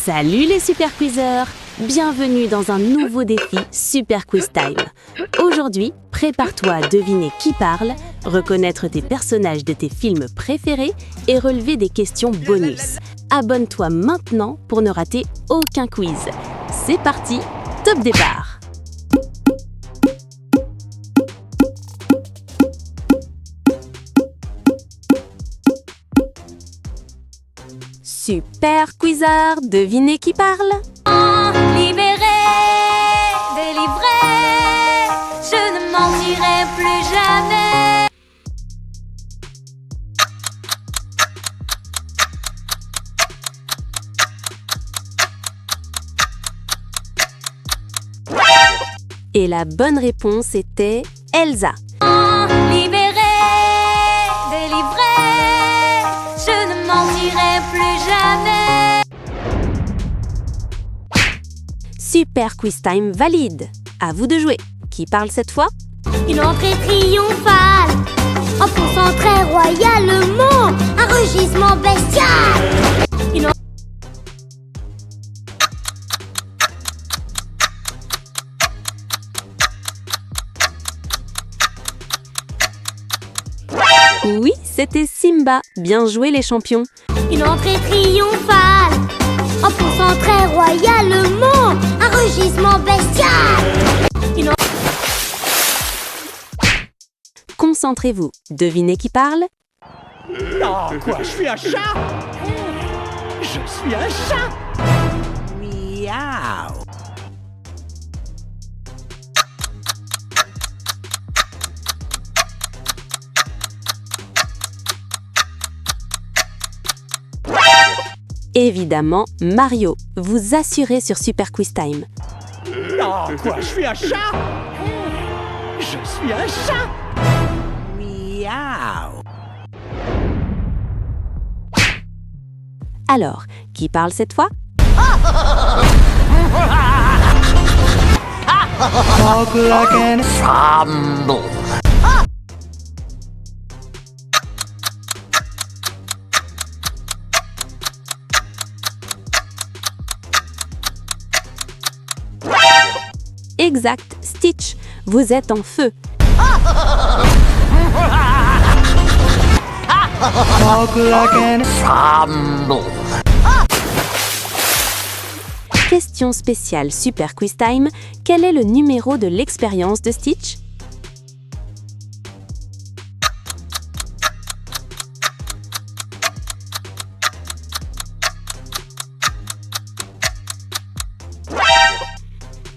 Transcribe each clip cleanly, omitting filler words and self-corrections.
Salut les Super Quizzeurs! Bienvenue dans un nouveau défi Super Quiz Time. Aujourd'hui, prépare-toi à deviner qui parle, reconnaître tes personnages de tes films préférés et relever des questions bonus. Abonne-toi maintenant pour ne rater aucun quiz. C'est parti, top départ! Super Quizard, devinez qui parle? Libéré, délivré, je ne mentirai plus jamais. Et la bonne réponse était Elsa. Libéré, délivré, je ne mentirai plus jamais. Super Quiz Time valide. À vous de jouer. Qui parle cette fois? Une entrée triomphale, un poussant très royalement, un rugissement bestial. Oui, c'était Simba. Bien joué les champions. Une entrée triomphale, un poussant très royalement, un rugissement bestial. Concentrez-vous. Devinez qui parle? Non, quoi, je suis un chat? Je suis un chat! Miaou! Évidemment, Mario. Vous assurez sur Super Quiz Time. Non, quoi, je suis un chat? Je suis un chat! Miaou! Alors, qui parle cette fois? Exact, Stitch. Vous êtes en feu. Question spéciale Super Quiz Time. Quel est le numéro de l'expérience de Stitch?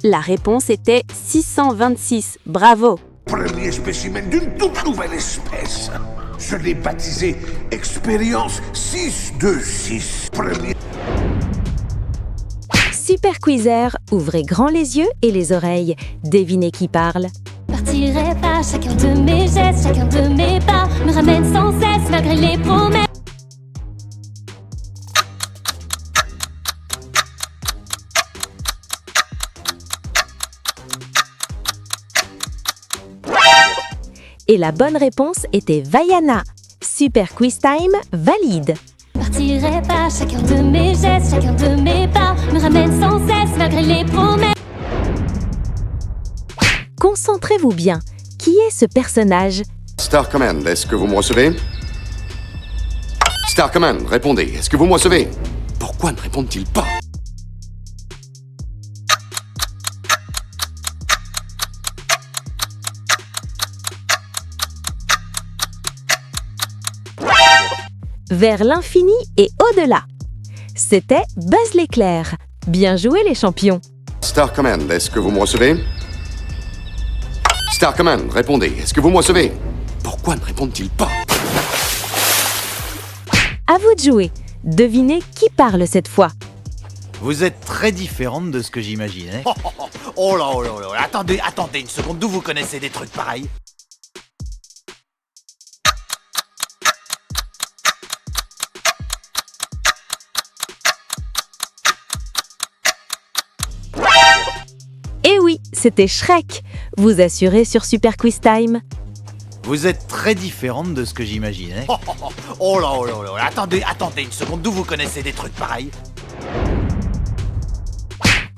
La réponse était 626. Bravo! Premier spécimen d'une toute nouvelle espèce. Je l'ai baptisé Expérience 626. Premier... Super Quizzer, ouvrez grand les yeux et les oreilles. Devinez qui parle. Partirai pas, chacun de mes gestes, chacun de mes pas me ramène sans cesse malgré les promesses. Et la bonne réponse était Vaiana. Super Quiz Time valide. Partirai pas, chacun de mes gestes, chacun de mes pas me ramène sans cesse malgré les promesses. Concentrez-vous bien. Qui est ce personnage? Star Command, est-ce que vous me recevez? Star Command, répondez, est-ce que vous me recevez? Pourquoi ne répondent-ils pas? Vers l'infini et au-delà. C'était Buzz l'éclair. Bien joué les champions. Star Command, est-ce que vous me recevez? Star Command, répondez, est-ce que vous me recevez? Pourquoi ne répondent-ils pas? À vous de jouer. Devinez qui parle cette fois. Vous êtes très différente de ce que j'imaginais. Oh là, oh là, oh là, attendez une seconde, d'où vous connaissez des trucs pareils? Eh oui, c'était Shrek. Vous assurez sur Super Quiz Time. Vous êtes très différente de ce que j'imaginais. Oh là, oh là, oh là, attendez une seconde, d'où vous connaissez des trucs pareils?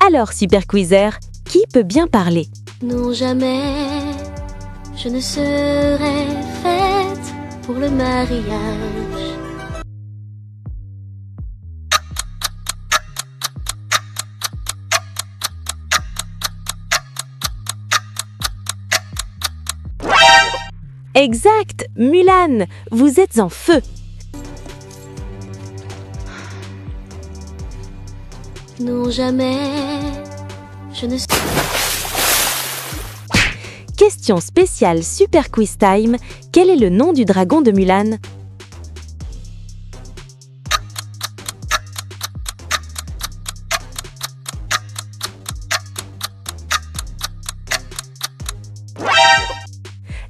Alors, Super Quizzer, qui peut bien parler? Non, jamais je ne serai faite pour le mariage. Exact, Mulan, vous êtes en feu. Non, jamais je ne serai... Question spéciale Super Quiz Time, quel est le nom du dragon de Mulan?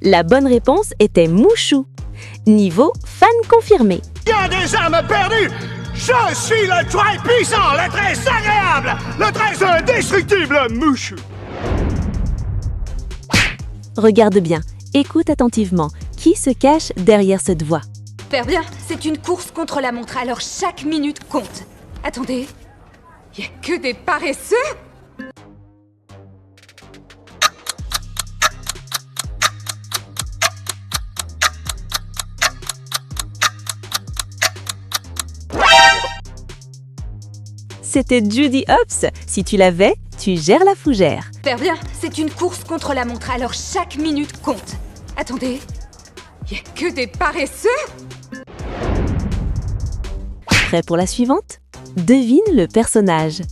La bonne réponse était Mushu. Niveau fan confirmé. Il y a des armes perdues. Je suis le très puissant, le très agréable, le très indestructible Mushu. Regarde bien, écoute attentivement. Qui se cache derrière cette voix? Super bien, c'est une course contre la montre, alors chaque minute compte. Attendez, y a que des paresseux? C'était Judy Hopps. Si tu l'avais, tu gères la fougère. Super bien, c'est une course contre la montre, alors chaque minute compte. Attendez, y a que des paresseux? Prêt pour la suivante? Devine le personnage.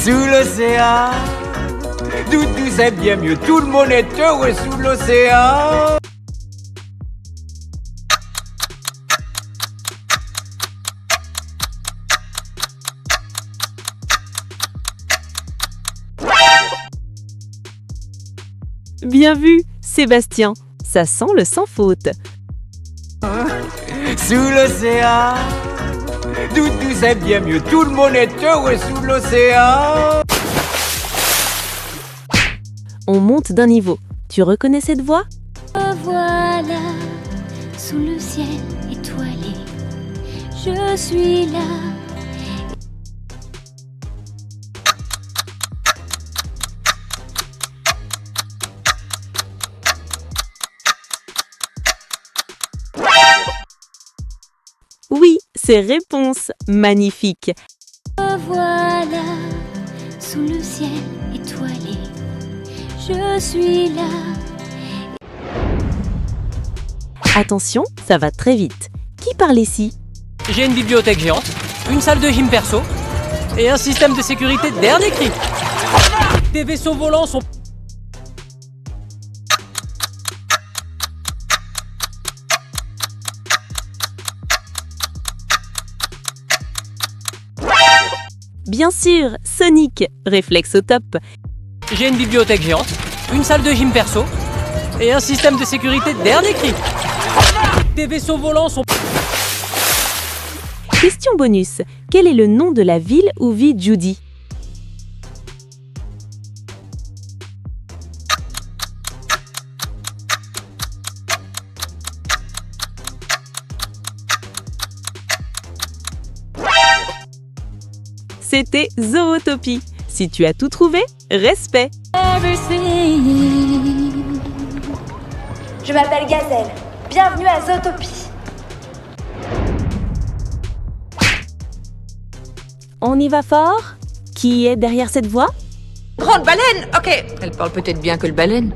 Sous l'océan, tout c'est bien mieux. Tout le monde est heureux sous l'océan. Bien vu, Sébastien. Ça sent le sans faute. Sous l'océan, tout c'est bien mieux. Tout le monde est heureux sous l'océan. On monte d'un niveau. Tu reconnais cette voix? Me voilà sous le ciel étoilé. Je suis là. Oui, c'est réponse. Magnifique. Me voilà sous le ciel étoilé. Je suis là. Attention, ça va très vite. Qui parle ici? J'ai une bibliothèque géante, une salle de gym perso et un système de sécurité dernier cri. Des vaisseaux volants sont... Bien sûr, Sonic. Réflexe au top. J'ai une bibliothèque géante, une salle de gym perso et un système de sécurité dernier cri. Des vaisseaux volants sont... Question bonus. Quel est le nom de la ville où vit Judy? C'était Zootopie. Si tu as tout trouvé, respect. Je m'appelle Gazelle. Bienvenue à Zootopie. On y va fort? Qui est derrière cette voix? Grande baleine, ok. Elle parle peut-être bien que le baleine.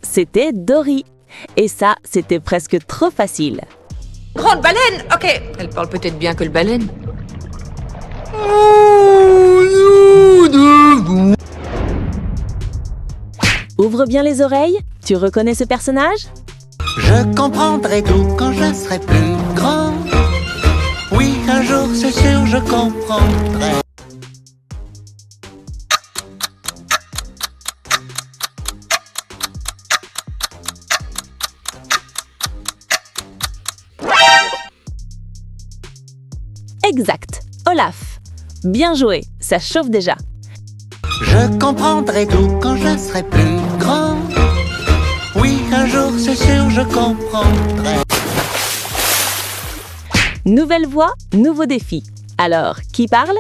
C'était Dory. Et ça, c'était presque trop facile. Grande baleine, ok. Elle parle peut-être bien que le baleine. Ouvre bien les oreilles. Tu reconnais ce personnage? Je comprendrai tout quand je serai plus grand. Oui, un jour, c'est sûr, je comprendrai. Exact, Olaf. Bien joué, ça chauffe déjà. Je comprendrai tout quand je serai plus grand. Oui, un jour, c'est sûr, je comprendrai. Nouvelle voix, nouveau défi. Alors, qui parle?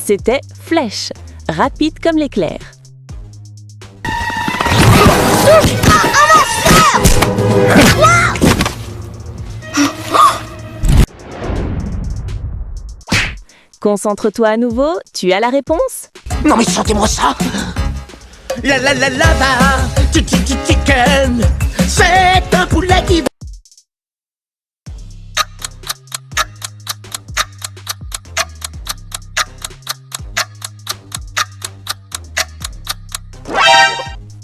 C'était Flèche, rapide comme l'éclair. Concentre-toi à nouveau, tu as la réponse? Non mais chantez-moi ça. Chicken. C'est un poulet qui...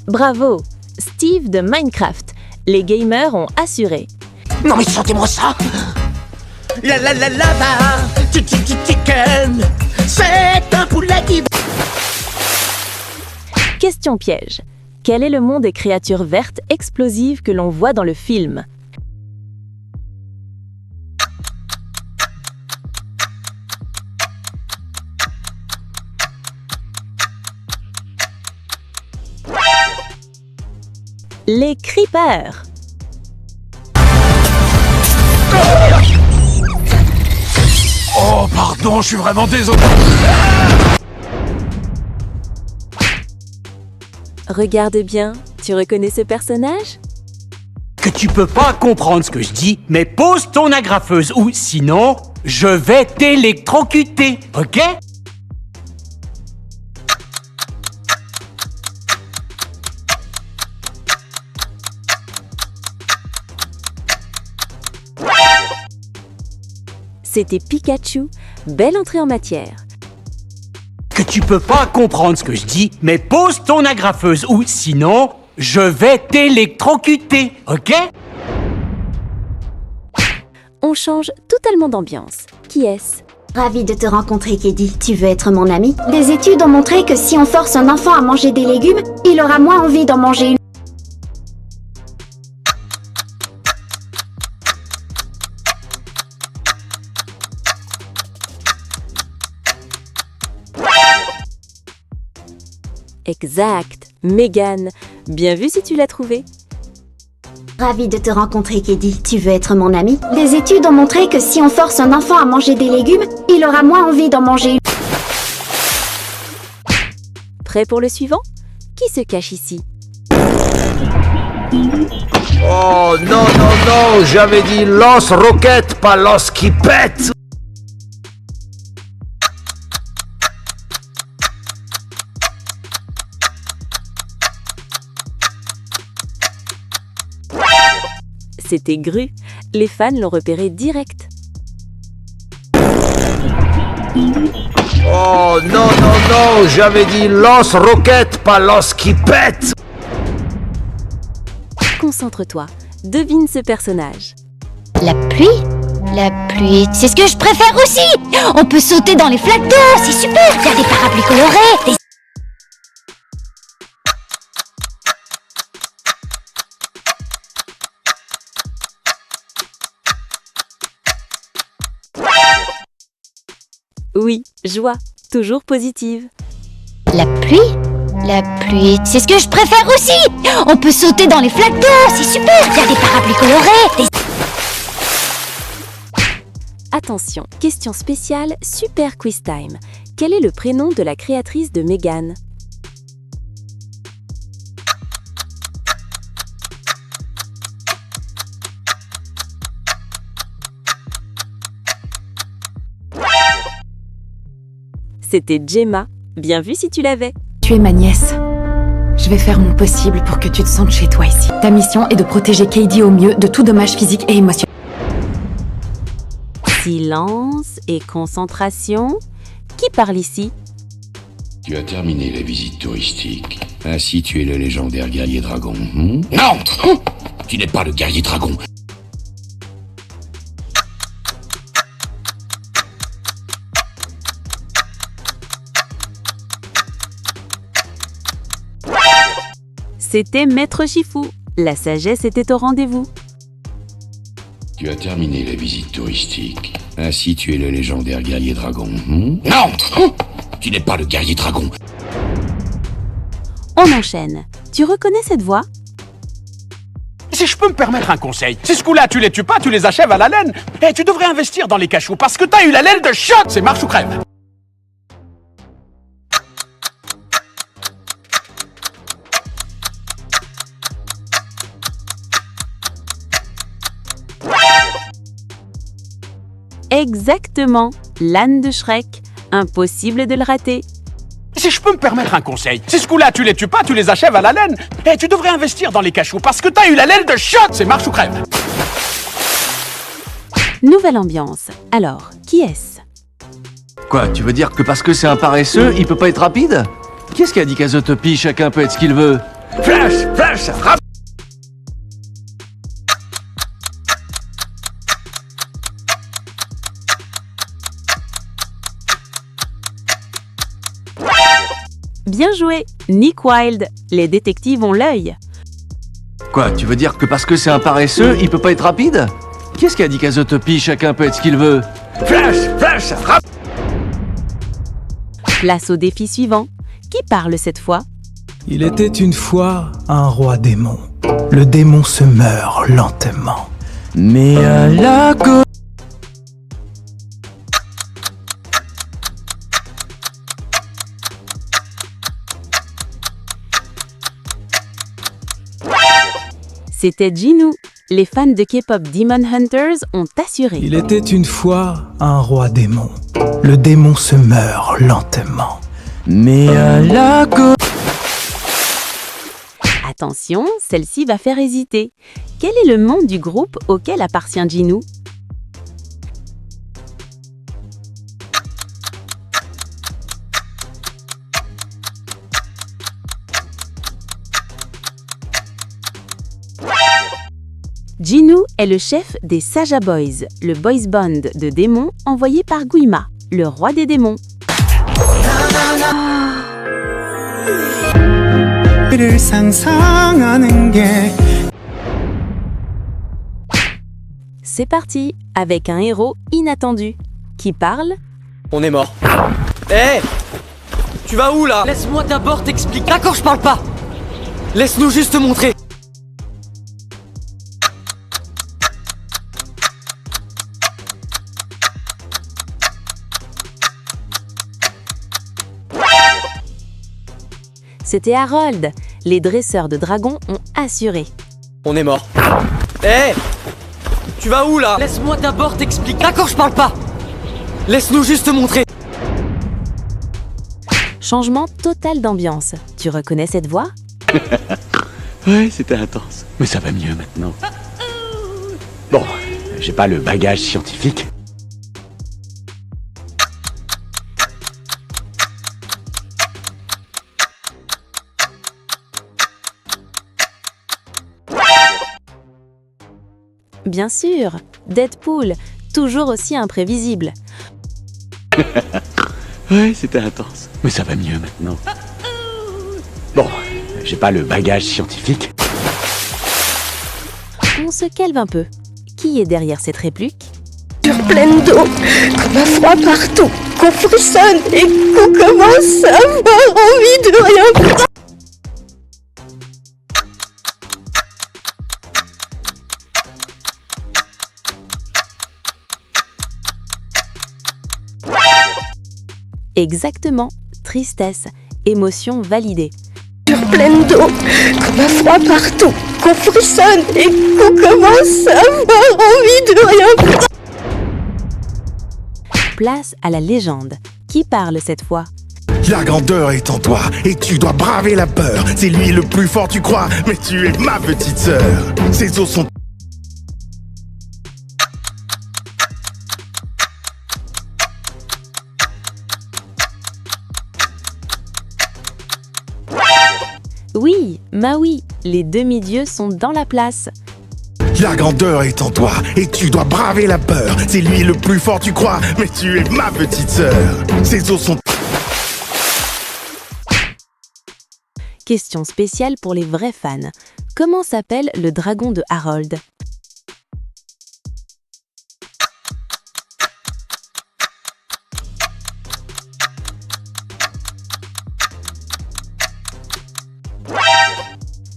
Bravo, Steve de Minecraft. Les gamers ont assuré. Non mais chantez-moi ça. Chicken. C'est un poulet qui... Question piège. Quel est le nom des créatures vertes explosives que l'on voit dans le film? Les creepers. Oh, pardon, je suis vraiment désolé. Regarde bien, tu reconnais ce personnage? Que tu peux pas comprendre ce que je dis, mais pose ton agrafeuse ou sinon, je vais t'électrocuter, ok? C'était Pikachu. Belle entrée en matière. Que tu peux pas comprendre ce que je dis, mais pose ton agrafeuse ou sinon, je vais t'électrocuter, ok? On change totalement d'ambiance. Qui est-ce? Ravi de te rencontrer, Kedi. Tu veux être mon ami? Des études ont montré que si on force un enfant à manger des légumes, il aura moins envie d'en manger une. Exact, Megan. Bien vu si tu l'as trouvé. Ravi de te rencontrer, Kedi. Tu veux être mon ami? Des études ont montré que si on force un enfant à manger des légumes, il aura moins envie d'en manger une. Prêt pour le suivant? Qui se cache ici? Oh non, non, non, j'avais dit lance-roquette, pas lance qui pète. C'était Gru. Les fans l'ont repéré direct. Oh non, non, non, j'avais dit lance-roquette, pas lance qui pète. Concentre-toi. Devine ce personnage. La pluie? La pluie, c'est ce que je préfère aussi! On peut sauter dans les flaques d'eau, c'est super! Il y a des parapluies colorés, des... Oui, joie, toujours positive. La pluie? La pluie, c'est ce que je préfère aussi! On peut sauter dans les flaques d'eau, c'est super! Il y a des parapluies colorés, des... Attention, question spéciale Super Quiz Time. Quel est le prénom de la créatrice de Megan? C'était Gemma. Bien vu si tu l'avais. Tu es ma nièce. Je vais faire mon possible pour que tu te sentes chez toi ici. Ta mission est de protéger Kedi au mieux de tout dommage physique et émotionnel. Silence et concentration. Qui parle ici? Tu as terminé la visite touristique. Ainsi, tu es le légendaire guerrier dragon. Non! Tu n'es pas le guerrier dragon. C'était Maître Shifu. La sagesse était au rendez-vous. Tu as terminé la visite touristique. Ainsi tu es le légendaire guerrier dragon. Non! Tu n'es pas le guerrier dragon. On enchaîne. Tu reconnais cette voix? Si je peux me permettre un conseil, ces scouts-là, tu les tues pas, tu les achèves à la laine. Et tu devrais investir dans les cachous parce que t'as eu la laine de shot. C'est marche ou crève. Exactement, l'âne de Shrek. Impossible de le rater. Si je peux me permettre un conseil, ces scouts-là, tu les tues pas, tu les achèves à la laine. Et tu devrais investir dans les cachous parce que t'as eu la laine de shot. C'est marche ou crève. Nouvelle ambiance. Alors, qui est-ce? Quoi, tu veux dire que parce que c'est un paresseux, il peut pas être rapide? Qui est-ce qui a dit qu'à Zootopie, chacun peut être ce qu'il veut? Flash, flash, rap. Bien joué, Nick Wilde. Les détectives ont l'œil. Quoi, tu veux dire que parce que c'est un paresseux, il peut pas être rapide? Qui est-ce qui a dit qu'à Zootopie, chacun peut être ce qu'il veut? Flash, flash, rap. Place au défi suivant. Qui parle cette fois? Il était une fois un roi démon. Le démon se meurt lentement. Mais à la gauche... C'était Jinoo. Les fans de K-pop Demon Hunters ont assuré. Il était une fois un roi démon. Le démon se meurt lentement. Mais à la gauche... Attention, celle-ci va faire hésiter. Quel est le nom du groupe auquel appartient Jinoo? Jinoo est le chef des Saja Boys, le boys band de démons envoyé par Guima, le roi des démons. C'est parti, avec un héros inattendu. Qui parle? On est mort. Hé! Tu vas où là? Laisse-moi d'abord t'expliquer. D'accord, je parle pas! Laisse-nous juste te montrer. C'était Harold. Les dresseurs de dragons ont assuré. On est mort. Hé! Tu vas où là? Laisse-moi d'abord t'expliquer. D'accord, je parle pas! Laisse-nous juste te montrer. Changement total d'ambiance. Tu reconnais cette voix? Ouais, c'était intense. Mais ça va mieux maintenant. Bon, j'ai pas le bagage scientifique. Bien sûr, Deadpool, toujours aussi imprévisible. Ouais, c'était intense. Mais ça va mieux maintenant. Bon, j'ai pas le bagage scientifique. On se calme un peu. Qui est derrière cette réplique? Sur pleine d'eau, comme un froid partout, qu'on frissonne et qu'on commence à avoir envie de rien faire. Exactement, tristesse, émotion validée. Sur pleine d'eau, comme un froid partout, qu'on frissonne et qu'on commence à avoir envie de rien faire. Place à la légende. Qui parle cette fois? La grandeur est en toi et tu dois braver la peur. C'est lui le plus fort, tu crois, mais tu es ma petite sœur. Ses os sont... Oui, Maui, les demi-dieux sont dans la place. La grandeur est en toi et tu dois braver la peur. C'est lui le plus fort, tu crois, mais tu es ma petite sœur. Ses os sont... Question spéciale pour les vrais fans. Comment s'appelle le dragon de Harold?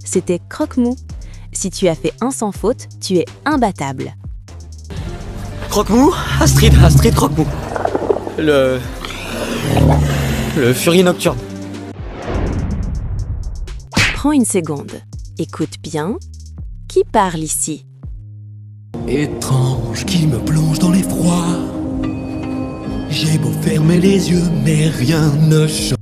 C'était Croque-Mou. Si tu as fait un sans faute, tu es imbattable. Croque-Mou, Astrid Croque-Mou. Le Furie Nocturne. Prends une seconde. Écoute bien. Qui parle ici? Étrange qui me plonge dans l'effroi. J'ai beau fermer les yeux, mais rien ne change.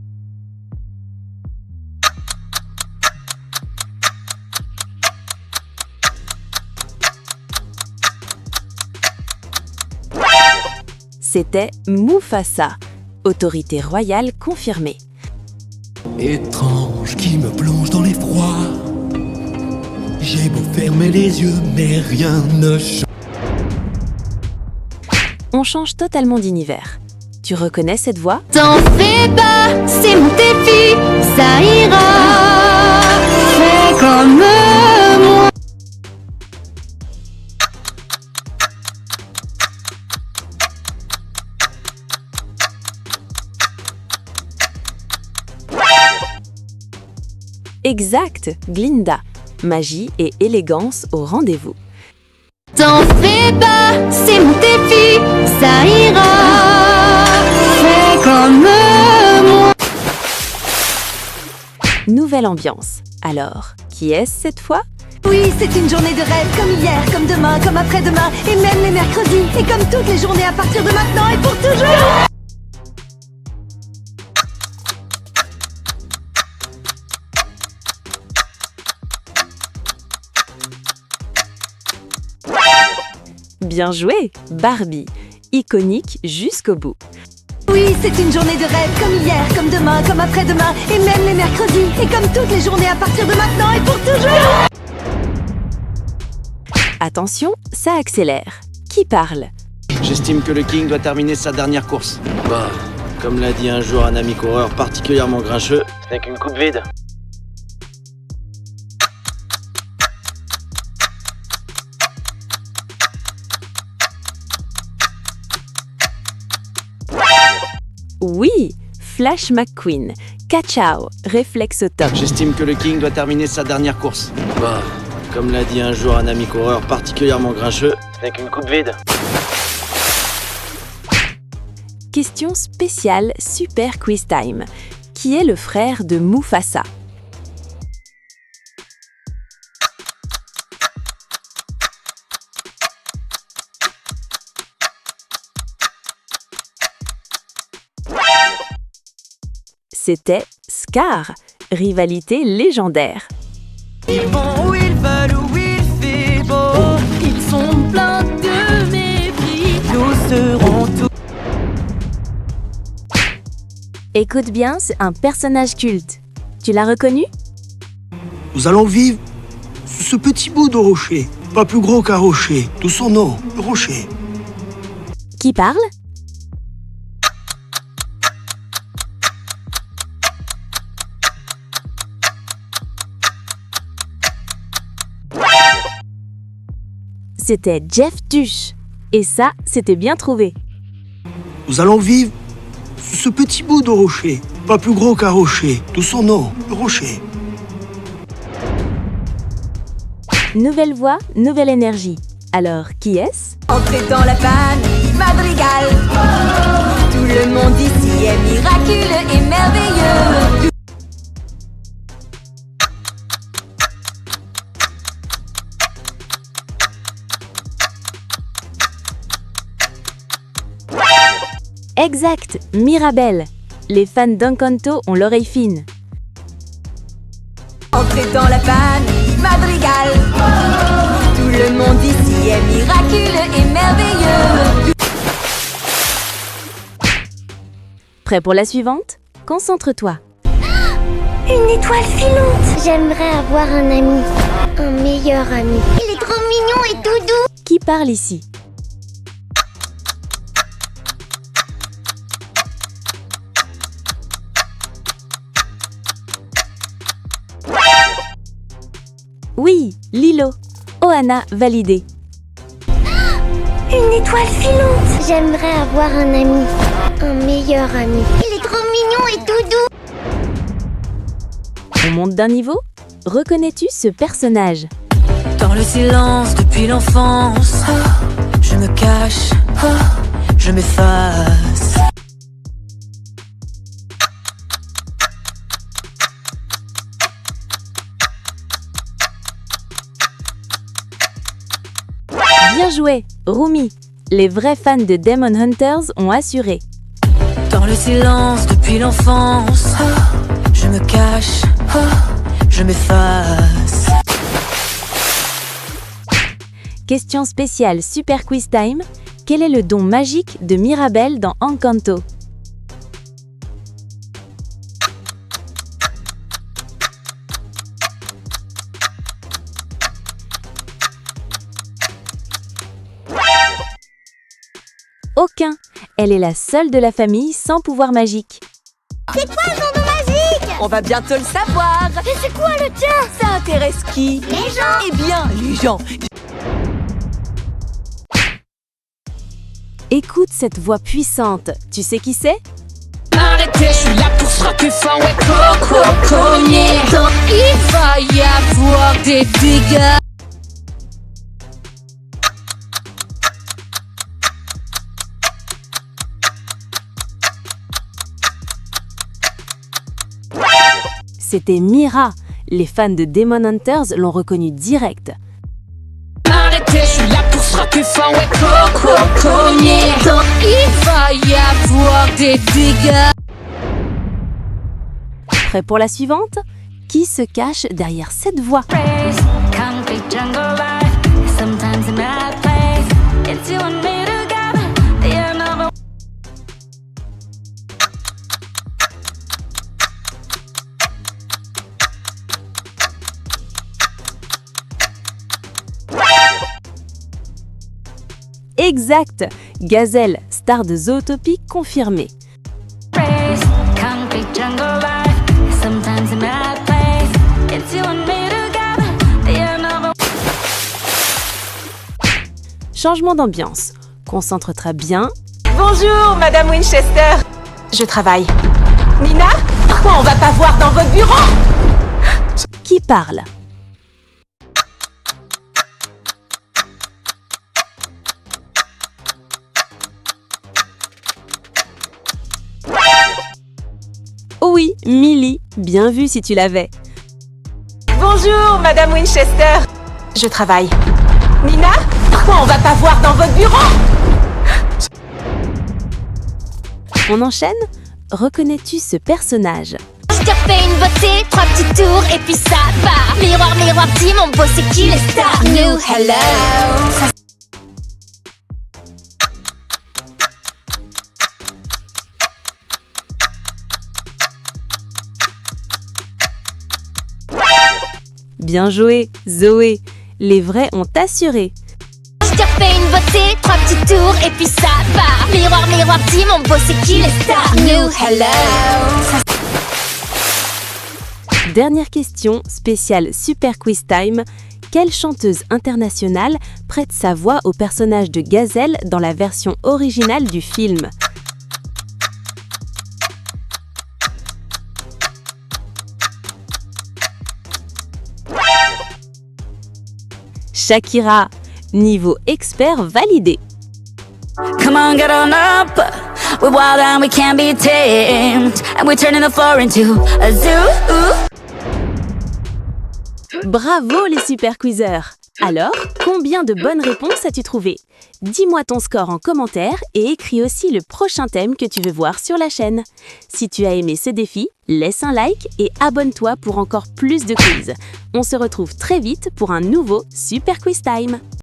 C'était Mufasa, autorité royale confirmée. Étrange qui me plonge dans l'effroi. J'ai beau fermer les yeux, mais rien ne change. On change totalement d'univers. Tu reconnais cette voix? T'en fais pas, c'est mon défi, ça ira. Fais comme moi. Exact, Glinda. Magie et élégance au rendez-vous. T'en fais pas, c'est mon défi, ça ira. Fais comme moi. Nouvelle ambiance. Alors, qui est-ce cette fois? Oui, c'est une journée de rêve, comme hier, comme demain, comme après-demain, et même les mercredis, et comme toutes les journées à partir de maintenant et pour toujours. Bien joué, Barbie. Iconique jusqu'au bout. Oui, c'est une journée de rêve, comme hier, comme demain, comme après-demain, et même les mercredis, et comme toutes les journées à partir de maintenant et pour toujours. Attention, ça accélère. Qui parle? J'estime que le King doit terminer sa dernière course. Bah, comme l'a dit un jour un ami coureur particulièrement grincheux, ce n'est qu'une coupe vide. Oui, Flash McQueen. Cachao, réflexe au top. J'estime que le King doit terminer sa dernière course. Bah, comme l'a dit un jour un ami coureur particulièrement grincheux, ce n'est qu'une coupe vide. Question spéciale Super Quiz Time. Qui est le frère de Mufasa? C'était Scar, rivalité légendaire. Ils vont où ils veulent, où il fait beau. Ils sont pleins de mépris. Nous serons tous. Écoute bien, c'est un personnage culte. Tu l'as reconnu? Nous allons vivre sous ce petit bout de rocher, pas plus gros qu'un rocher, d'où son nom, le rocher. Qui parle? C'était Jeff Dush. Et ça, c'était bien trouvé. Nous allons vivre sous ce petit bout de rocher, pas plus gros qu'un rocher, d'où son nom, le rocher. Nouvelle voix, nouvelle énergie. Alors, qui est-ce? Entrez dans la famille Madrigal. Tout le monde ici est miraculeux et merveilleux. Exact, Mirabelle. Les fans d'Encanto ont l'oreille fine. Entrez dans la famille Madrigal. Tout le monde ici est miraculeux et merveilleux. Prêt pour la suivante? Concentre-toi. Une étoile filante. J'aimerais avoir un ami. Un meilleur ami. Il est trop mignon et tout doux. Qui parle ici? Oui, Lilo. Ohana validé. Une étoile filante. J'aimerais avoir un ami. Un meilleur ami. Il est trop mignon et tout doux. On monte d'un niveau? Reconnais-tu ce personnage? Dans le silence depuis l'enfance, je me cache, je m'efface. Bien joué, Rumi. Les vrais fans de Demon Hunters ont assuré. Dans le silence depuis l'enfance, je me cache, je m'efface. Question spéciale Super Quiz Time. Quel est le don magique de Mirabel dans Encanto? Aucun. Elle est la seule de la famille sans pouvoir magique. C'est quoi le don magique? On va bientôt le savoir. Mais c'est quoi le tien? Ça intéresse qui? Les gens. Eh bien, les gens. Écoute cette voix puissante. Tu sais qui c'est? Arrêtez, je suis là pour se rocker fort, ouais, coco, il va y avoir des dégâts. C'était Mira. Les fans de Demon Hunters l'ont reconnue direct. Arrêtez, je suis là pour se rocker fort, ouais, coco, il va y avoir des dégâts. Prêt pour la suivante? Qui se cache derrière cette voix? Exact! Gazelle, star de Zootopie confirmée. Changement d'ambiance. Concentre-toi bien. Bonjour, Madame Winchester. Je travaille. Nina, pourquoi on va pas voir dans votre bureau? Qui parle? Oh oui, Millie. Bien vu si tu l'avais. Bonjour, Madame Winchester. Je travaille. Nina, pourquoi on va pas voir dans votre bureau? On enchaîne? Reconnais-tu ce personnage? Je te refais une beauté, 3 petits tours et puis ça va. Miroir, miroir, dis mon beau, c'est qui les stars? New hello. Bien joué, Zoé. Les vrais ont assuré. Je te refais une beauté, 3 petits tours et puis ça va. Miroir, miroir, dis mon beau, c'est qui les stars? New hello. Dernière question, spéciale Super Quiz Time. Quelle chanteuse internationale prête sa voix au personnage de Gazelle dans la version originale du film? Shakira. Niveau expert validé. Come on, get on up. We're wild and we can't be tamed. And we're turning the floor into a zoo. Bravo les super quizers! Alors, combien de bonnes réponses as-tu trouvé? Dis-moi ton score en commentaire et écris aussi le prochain thème que tu veux voir sur la chaîne. Si tu as aimé ce défi, laisse un like et abonne-toi pour encore plus de quiz. On se retrouve très vite pour un nouveau Super Quiz Time.